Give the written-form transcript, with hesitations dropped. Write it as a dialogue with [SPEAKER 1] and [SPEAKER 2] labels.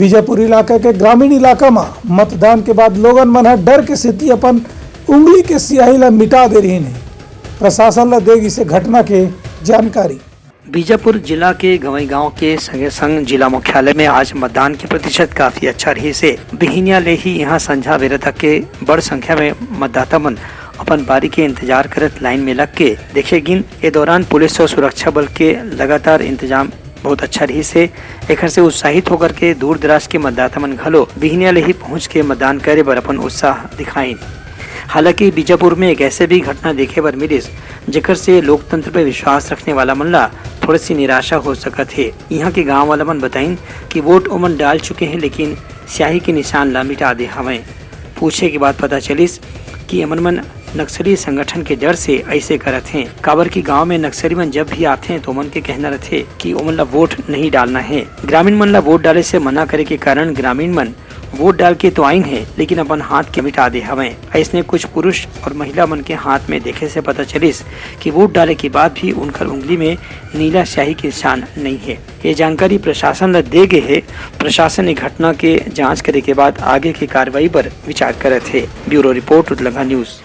[SPEAKER 1] बीजापुर इलाका के ग्रामीण इलाका में मतदान के बाद लोगन मन ह डर के स्थिति अपन उंगली के स्याही ला मिटा दे रही है। प्रशासन ला देगी से घटना के जानकारी।
[SPEAKER 2] बीजापुर जिला के गवई गांव के संगे संग जिला मुख्यालय में आज मतदान के प्रतिशत काफी अच्छा रही से बिहिनिया ले ही यहाँ संझा बेरा तक के बड़ संख्या में मतदाता मन अपन बारी के इंतजार करत लाइन में लग के देखे गिन। ए दौरान पुलिस और सुरक्षा बल के लगातार इंतजाम बहुत अच्छा रही से एक से उत्साहित होकर के दूर दराज के मतदाता मन घलो बिहिनिया ले ही पहुँच के मतदान करे बर अपन उत्साह दिखाइन। हालांकि बीजापुर में एक ऐसे भी घटना देखे बर मिलिस जेकर से लोकतंत्र पे विश्वास रखने वाला मन ला थोड़ी सी निराशा हो सकत है। यहाँ के गांव वाला मन बताइन कि वोट ओमन डाल चुके हैं लेकिन स्याही के निशान ला मिटा दे हमें। पूछे के बाद पता चलिस कि अमन मन नक्सली संगठन के डर से ऐसे करत हैं। काबर की गांव में नक्सली मन जब भी आते हैं तो मन के कहना रहते कि ओमन ला वोट नहीं डालना है। ग्रामीण मन ला वोट डाले से मना करे के कारण ग्रामीण मन वोट डाल के तो आइन है लेकिन अपन हाथ के मिटा दे हमें। ऐसने कुछ पुरुष और महिला मन के हाथ में देखे से पता चलिस कि वोट डाले के बाद भी उनकर उंगली में नीला स्याही के निशान नहीं है। ये जानकारी प्रशासन ला दे गए है। प्रशासन ने घटना के जांच करे के बाद आगे की कार्रवाई पर विचार करत है। ब्यूरो रिपोर्ट उदलंघा न्यूज।